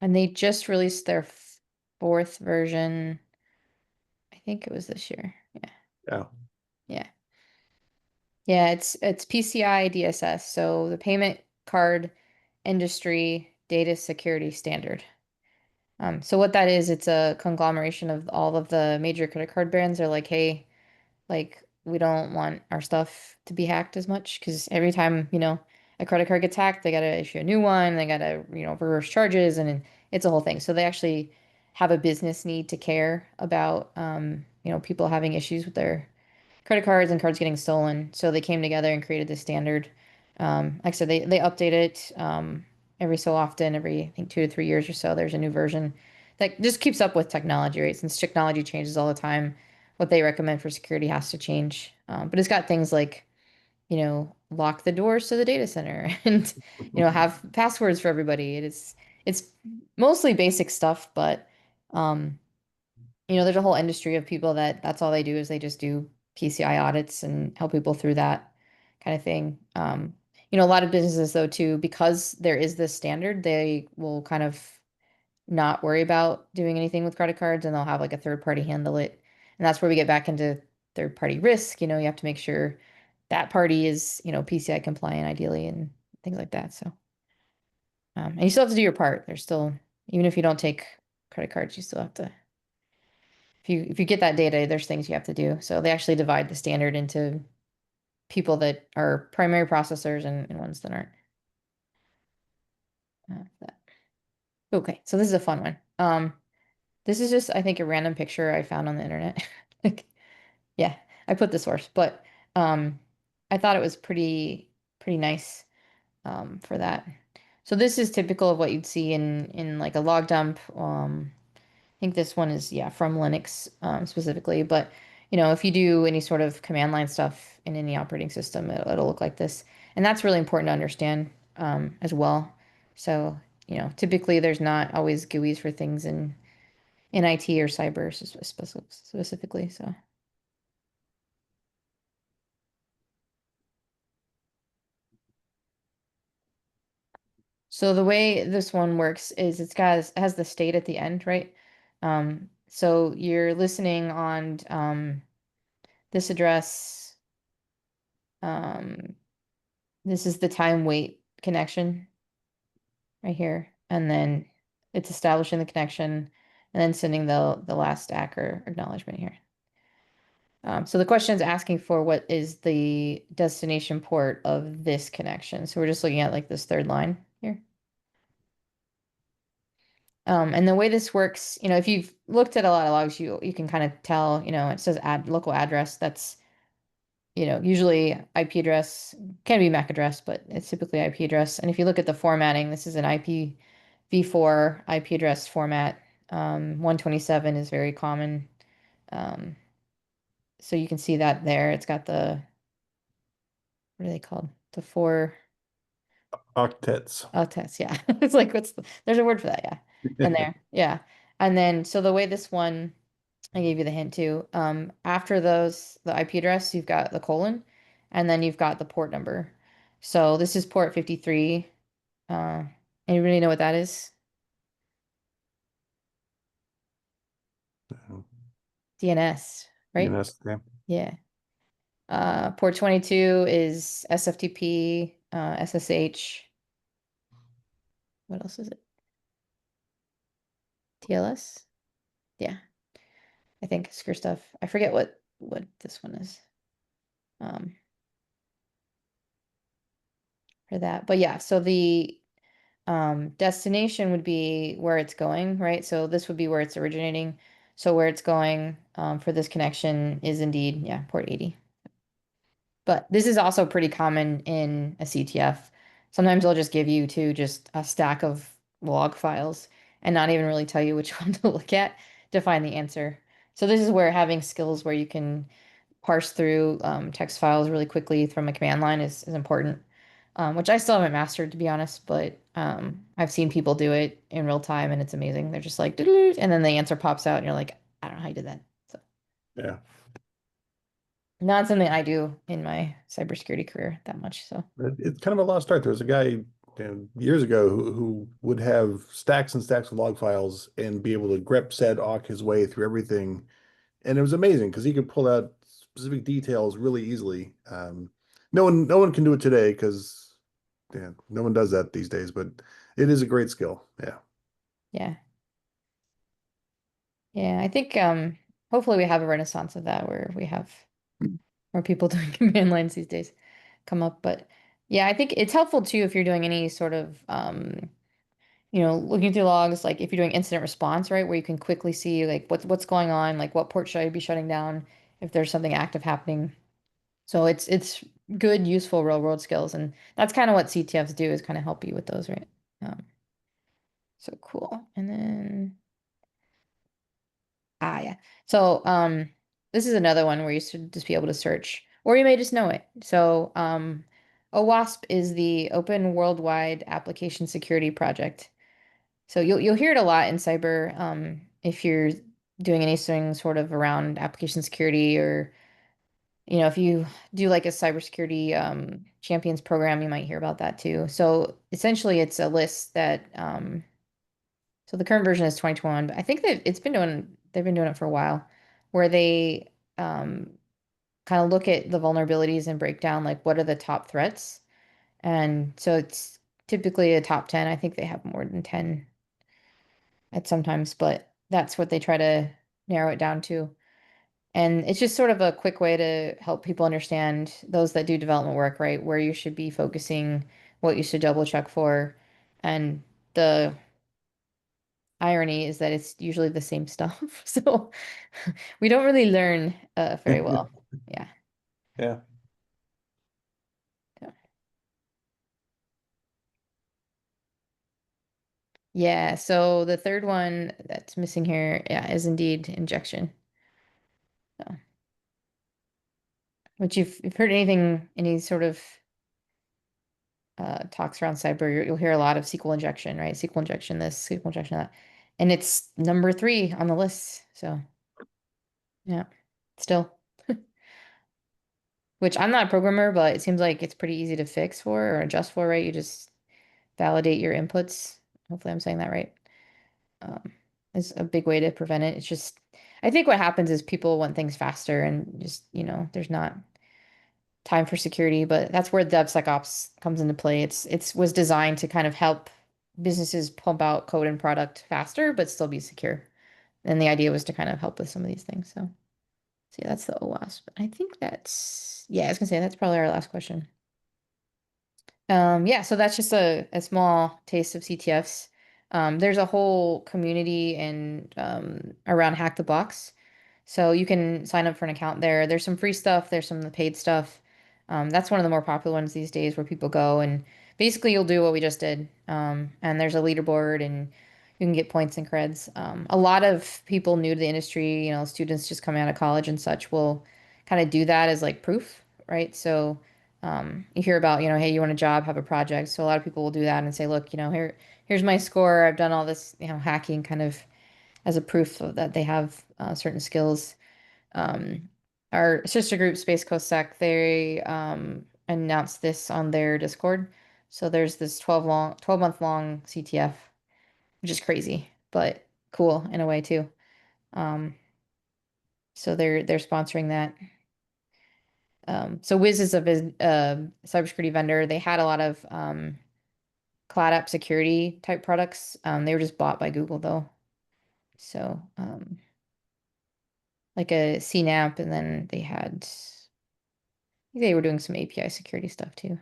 And they just released their fourth version. I think it was this year. Yeah. Yeah. Yeah. Yeah, it's PCI DSS, so the payment card industry data security standard. So what that is, it's a conglomeration of all of the major credit card brands. Are like, hey, like we don't want our stuff to be hacked as much because every time, a credit card gets hacked, they gotta issue a new one, they gotta, reverse charges, and it's a whole thing. So they actually have a business need to care about, people having issues with their credit cards and cards getting stolen. So they came together and created this standard. Like I said, they update it every so often, every I think 2 to 3 years or so. There's a new version that just keeps up with technology, right? Since technology changes all the time, what they recommend for security has to change. But it's got things like, lock the doors to the data center and, have passwords for everybody. It's mostly basic stuff, but um, there's a whole industry of people that's all they do is they just do PCI audits and help people through that kind of thing. A lot of businesses though too, because there is this standard, they will kind of not worry about doing anything with credit cards and they'll have like a third party handle it. And that's where we get back into third party risk. You have to make sure that party is, PCI compliant ideally and things like that. So, and you still have to do your part. There's still, even if you don't take credit cards, you still have to if you get that data, there's things you have to do. So they actually divide the standard into people that are primary processors and ones that aren't. That. Okay, so this is a fun one. This is just, I think, a random picture I found on the internet. Like, yeah, I put the source, but um, I thought it was pretty nice for that. So this is typical of what you'd see in like a log dump. Think this one is, yeah, from Linux specifically. But, if you do any sort of command line stuff in any operating system, it'll look like this. And that's really important to understand as well. So, typically there's not always GUIs for things in IT or cyber specifically. So the way this one works is it has the state at the end, right? So you're listening on this address. Um, This is the time wait connection right here. And then it's establishing the connection and then sending the last stack or acknowledgement here. So the question is asking for what is the destination port of this connection. So we're just looking at like this third line here. And the way this works, if you've looked at a lot of logs, you can kind of tell, it says add local address. That's usually IP address, can be MAC address, but it's typically IP address. And if you look at the formatting, this is an IPv4 IP address format. 127 is very common. Um, so you can see that there. It's got what are they called? The four Octets. test. Yeah. It's like, there's a word for that. Yeah. And there. Yeah. And then, so the way this one, I gave you the hint too. After the IP address, you've got the colon, and then you've got the port number. So this is port 53. Uh, Anybody know what that is? DNS, right? DNS. Okay. Yeah. Port 22 is SFTP, SSH. What else is it? TLS? Yeah, I think secure stuff. I forget what this one is. Um, for that. But yeah, so the destination would be where it's going, right? So this would be where it's originating. So where it's going for this connection is indeed, yeah, port 80. But this is also pretty common in a CTF. Sometimes they'll just give you just a stack of log files and not even really tell you which one to look at to find the answer. So this is where having skills where you can parse through text files really quickly from a command line is important, which I still haven't mastered, to be honest, but I've seen people do it in real time and it's amazing. They're just like, "Doo-doo," and then the answer pops out and you're like, I don't know how you did that. So Yeah. not something I do in my cybersecurity career that much. So It's kind of a lost art. There's a guy years ago who would have stacks and stacks of log files and be able to grep set awk his way through everything. And it was amazing because he could pull out specific details really easily. No one can do it today because no one does that these days, but it is a great skill. Yeah. Yeah. Yeah, I think hopefully we have a renaissance of that where we have more people doing command lines these days come up. But yeah, I think it's helpful too if you're doing any sort of looking through logs, like if you're doing incident response, right, where you can quickly see like what's going on, like what port should I be shutting down if there's something active happening. So it's good, useful real world skills, and that's kind of what CTFs do is kind of help you with those, right? So cool. And then yeah. So this is another one where you should just be able to search, or you may just know it. So OWASP is the Open Worldwide Application Security Project. So you'll hear it a lot in cyber if you're doing anything sort of around application security, or if you do like a cybersecurity champions program, you might hear about that too. So essentially, it's a list that so the current version is 2021, but I think that they've been doing it for a while, where they kind of look at the vulnerabilities and break down like what are the top threats. And so it's typically a top 10. I think they have more than 10 at sometimes, but that's what they try to narrow it down to. And it's just sort of a quick way to help people understand, those that do development work, right, where you should be focusing, what you should double check for. And the irony is that it's usually the same stuff. So we don't really learn very well. Yeah. Yeah. So, yeah. So the third one that's missing here, yeah, is indeed injection. So, which you've heard anything, any sort of talks around cyber, you'll hear a lot of SQL injection, right? SQL injection this, SQL injection that. And it's number three on the list. So, yeah, still, which I'm not a programmer, but it seems like it's pretty easy to fix for or adjust for, right? You just validate your inputs. Hopefully, I'm saying that right. Um, is a big way to prevent it. It's just, I think what happens is people want things faster and just, there's not time for security, but that's where DevSecOps comes into play. It's was designed to kind of help businesses pump out code and product faster, but still be secure. And the idea was to kind of help with some of these things. So yeah, that's the OWASP. I think yeah, I was gonna say that's probably our last question. Yeah, so that's just a small taste of CTFs. There's a whole community and around Hack the Box. So you can sign up for an account there. There's some free stuff, there's some of the paid stuff. That's one of the more popular ones these days where people go and basically you'll do what we just did. And there's a leaderboard and you can get points and creds. A lot of people new to the industry, students just coming out of college and such will kind of do that as like proof, right? So you hear about, hey, you want a job, have a project. So a lot of people will do that and say, look, here's my score. I've done all this, hacking kind of as a proof of that they have certain skills. Um, our sister group, Space Coast Sec, they announced this on their Discord. So there's this 12-month long CTF, which is crazy, but cool in a way too. Um, so they're sponsoring that. So Wiz is a cybersecurity vendor. They had a lot of cloud app security type products. They were just bought by Google though. So like a CNAP, and then they were doing some API security stuff too.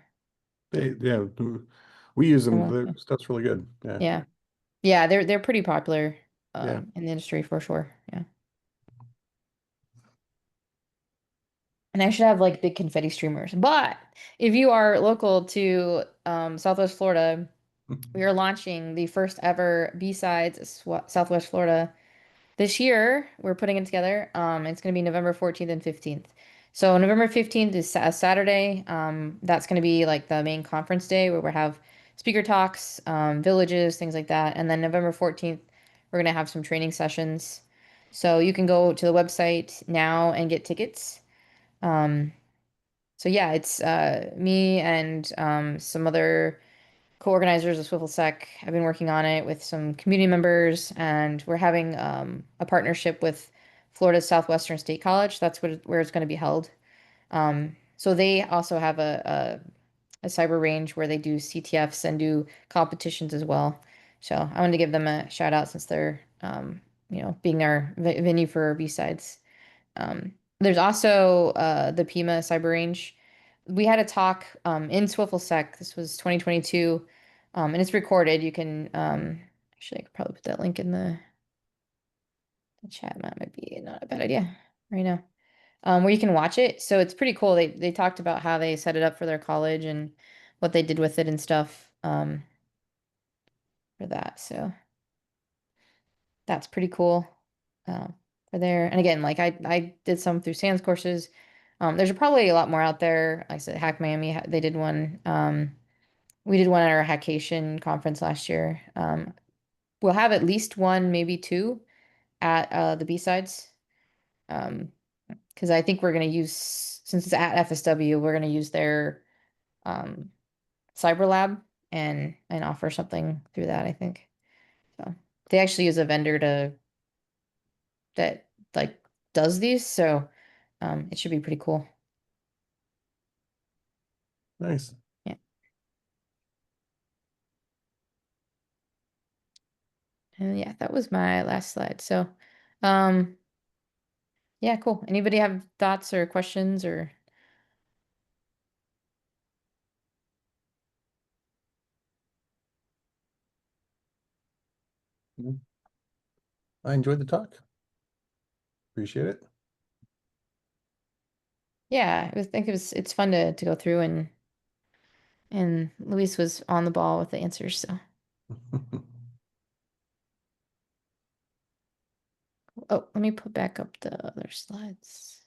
Yeah, we use them. Well, Their stuff's really good. Yeah. yeah. Yeah, they're pretty popular Yeah. in the industry for sure. Yeah. And I should have like big confetti streamers. But if you are local to Southwest Florida, we are launching the first ever B-Sides Southwest Florida this year. We're putting it together. It's going to be November 14th and 15th. So November 15th is a Saturday. That's going to be like the main conference day where we have speaker talks, villages, things like that. And then November 14th, we're going to have some training sessions. So you can go to the website now and get tickets. Um, so yeah, it's me and some other co-organizers of SWFLSec. I've been working on it with some community members, and we're having a partnership with Florida Southwestern State College. That's where it's going to be held. So they also have a cyber range where they do CTFs and do competitions as well. So I wanted to give them a shout out since they're, being our venue for B-sides. There's also the Pima cyber range. We had a talk in SWFLSec. This was 2022, and it's recorded. You can actually I could probably put that link in the chat. That might be not a bad idea right now. Where you can watch it. So it's pretty cool. They talked about how they set it up for their college and what they did with it and stuff for that. So that's pretty cool for there. And again, like I did some through SANS courses. There's probably a lot more out there. Like I said, Hack Miami, they did one. We did one at our Hackation conference last year. We'll have at least one, maybe two at the B-sides. Because I think we're going to use, since it's at FSW, we're going to use their um, Cyber Lab and offer something through that, I think. So they actually use a vendor that like does these, so it should be pretty cool. Nice. Yeah. And yeah, that was my last slide. So um yeah, cool. Anybody have thoughts or questions or Mhm. I enjoyed the talk. Appreciate it. yeah, I think it's fun to go through and Luis was on the ball with the answers, so oh, let me put back up the other slides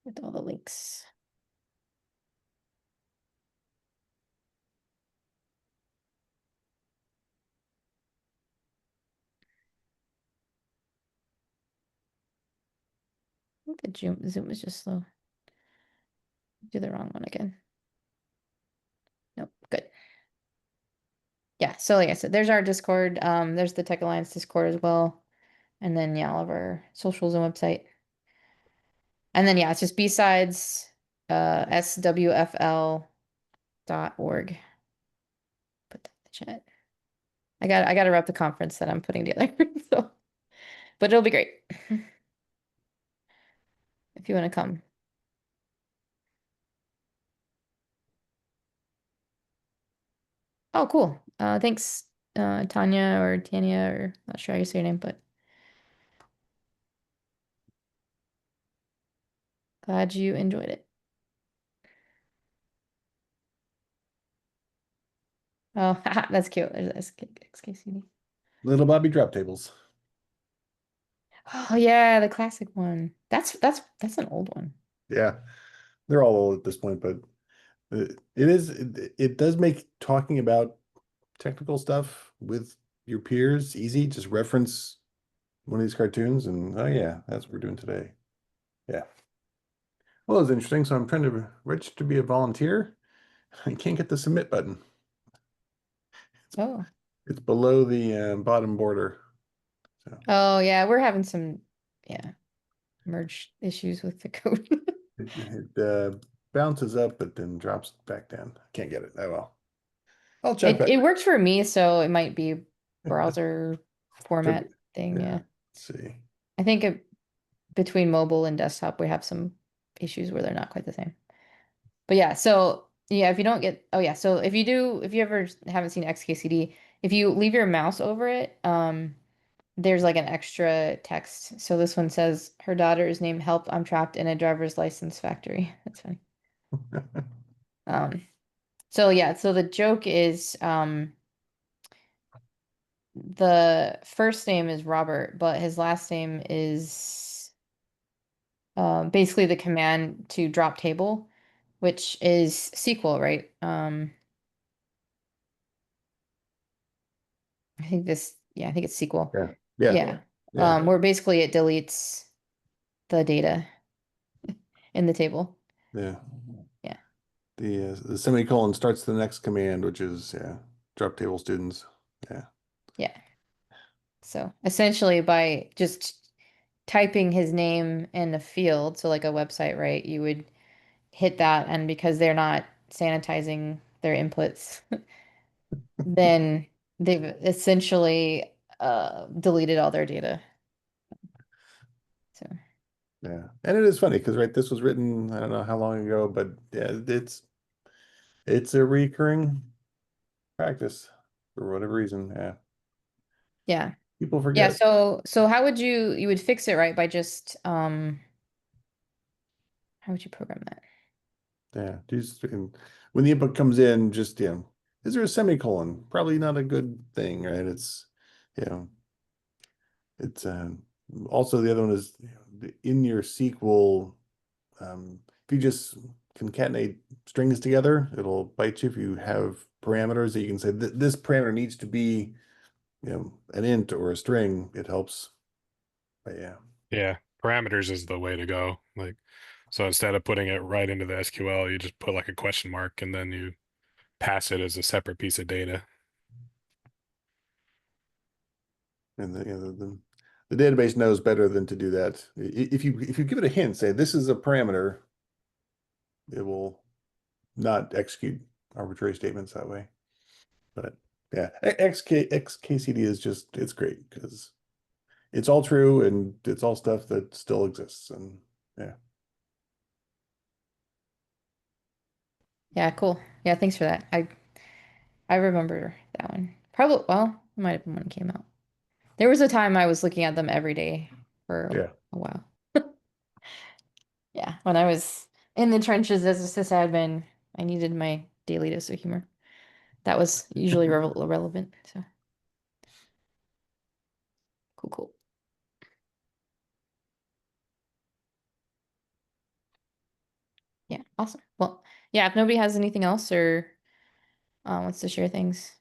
with all the links. I think the Zoom is just slow. Do the wrong one again. Nope, good. Yeah, so like I said, there's our Discord. There's the Tech Alliance Discord as well. And then yeah, all of our socials and website. And then yeah, it's just B-sides, SWFL.org. Put that in the chat. I gotta rep the conference that I'm putting together. So but it'll be great if you want to come. Oh, cool. Thanks, Tanya or Tanya, or not sure how you say your name, but glad you enjoyed it. Oh, haha, that's cute. There's XKCD. Little Bobby drop tables. Oh yeah, the classic one. That's an old one. Yeah, they're all old at this point, but it does make talking about technical stuff with your peers easy. Just reference one of these cartoons and oh yeah, that's what we're doing today. Yeah. Well, it's interesting. So I'm trying to register to be a volunteer. I can't get the submit button. Oh. It's below the bottom border. So Oh yeah, we're having some yeah, merge issues with the code. it bounces up, but then drops back down. I can't get it. Oh well. I'll check It back. it worked for me, so it might be browser Could be. format thing, Yeah. yeah. Let's see. I think between mobile and desktop we have some issues where they're not quite the same. But yeah, so yeah, if you don't get oh yeah, so if you ever haven't seen XKCD, if you leave your mouse over it, there's like an extra text. So this one says her daughter is named Help, I'm trapped in a driver's license factory. That's funny. Um, so yeah, so the joke is the first name is Robert, but his last name is basically the command to drop table, which is SQL, right? I think it's SQL. Yeah. Yeah. Yeah. Yeah. Where basically it deletes the data in the table. Yeah. Yeah. The semicolon starts the next command, which is yeah, drop table students. Yeah. Yeah. So essentially by just typing his name in a field, so like a website, right, you would hit that, and because they're not sanitizing their inputs, then they've essentially deleted all their data. So Yeah. And it is funny because right, this was written, I don't know how long ago, but yeah, it's a recurring practice for whatever reason. Yeah. yeah. People Yeah, forget. so how would you would fix it, right? By just how would you program that? Yeah. Just and when the input comes in, just is there a semicolon? Probably not a good thing, right? you know, it's also the other one is in your SQL. If you just concatenate strings together, it'll bite you. If you have parameters that you can say this parameter needs to be, an int or a string, it helps. But yeah, Yeah, parameters is the way to go. Like, so instead of putting it right into the SQL, you just put like a question mark and then you pass it as a separate piece of data. and the database knows better than to do that. If you give it a hint, say this is a parameter, it will not execute arbitrary statements that way. But yeah, XKCD is just it's great because it's all true and it's all stuff that still exists. And yeah. Yeah, cool. Yeah, thanks for that. I remember that one. Probably, well, it might have been when it came out. There was a time I was looking at them every day for Yeah. a while. Yeah, when I was in the trenches as a sysadmin, I needed my daily dose of humor. That was usually relevant. So cool, cool. Yeah, awesome. Well, yeah, if nobody has anything else or wants to share things.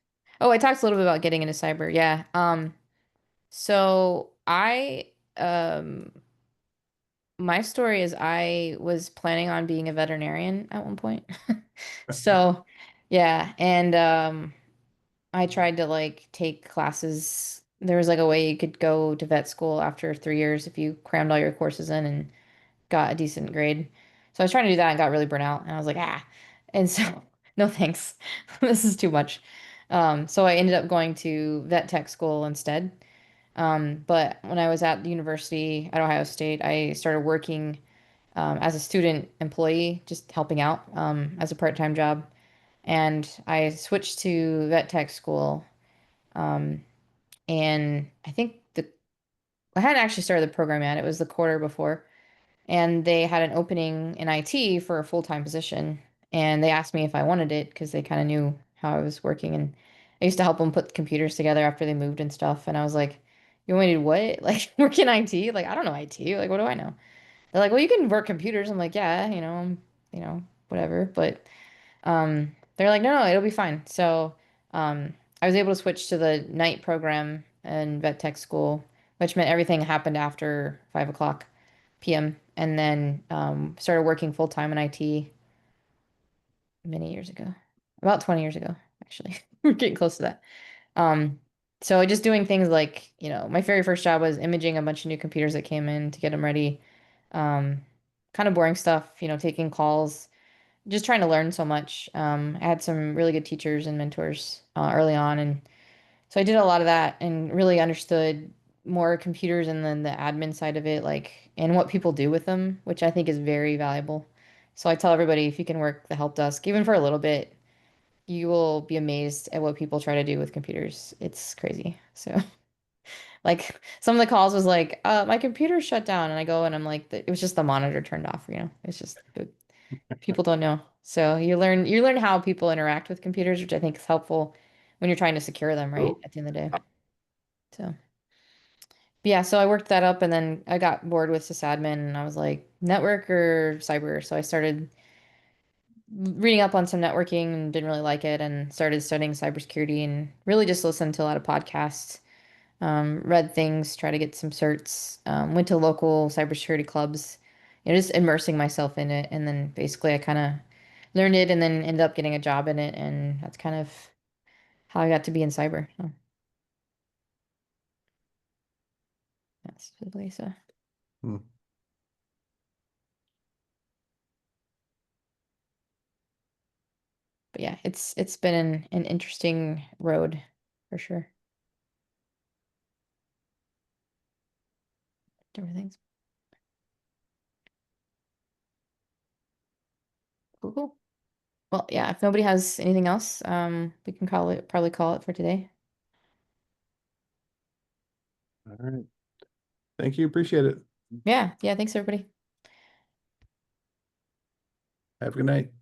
Oh, I talked a little bit about getting into cyber. Yeah. So my story is I was planning on being a veterinarian at one point. So, yeah, and I tried to like take classes. There was like a way you could go to vet school after 3 years if you crammed all your courses in and got a decent grade. So I was trying to do that and got really burnt out. And I was like, ah. And so, no thanks. This is too much. So I ended up going to vet tech school instead. But when I was at the university at Ohio State, I started working as a student employee, just helping out as a part-time job. And I switched to vet tech school. Um, and I think I hadn't actually started the program yet. It was the quarter before. And they had an opening in IT for a full-time position. And they asked me if I wanted it because they kind of knew how I was working. And I used to help them put computers together after they moved and stuff. And I was like, you want me to do what? Like work in IT? Like, I don't know IT. Like, what do I know? They're like, well, you can work computers. I'm like, yeah, whatever. But they're like, no, no, it'll be fine. So I was able to switch to the night program in vet tech school, which meant everything happened after 5 o'clock p.m. And then started working full time in IT many years ago, about 20 years ago, actually. We're getting close to that. Um, so just doing things like, my very first job was imaging a bunch of new computers that came in to get them ready. Um, Kind of boring stuff, taking calls, just trying to learn so much. I had some really good teachers and mentors early on, and so I did a lot of that and really understood more computers and then the admin side of it, like and what people do with them, which I think is very valuable. So I tell everybody if you can work the help desk, even for a little bit, you will be amazed at what people try to do with computers. It's crazy. So like some of the calls was like, my computer shut down, and I go and I'm like, it was just the monitor turned off, It's just people don't know. So you learn how people interact with computers, which I think is helpful when you're trying to secure them, right? At the end of the day. So, but yeah, so I worked that up and then I got bored with sysadmin and I was like, network or cyber? So I started reading up on some networking and didn't really like it and started studying cybersecurity and really just listened to a lot of podcasts, read things, try to get some certs, went to local cybersecurity clubs, just immersing myself in it. And then basically I kind of learned it and then ended up getting a job in it. And that's kind of how I got to be in cyber. So that's really so. Hmm. But yeah, it's been an interesting road for sure. Different things. Cool, cool. Well, yeah, if nobody has anything else, we can probably call it for today. All right. Thank you. Appreciate it. Yeah, yeah, thanks everybody. Have a good night.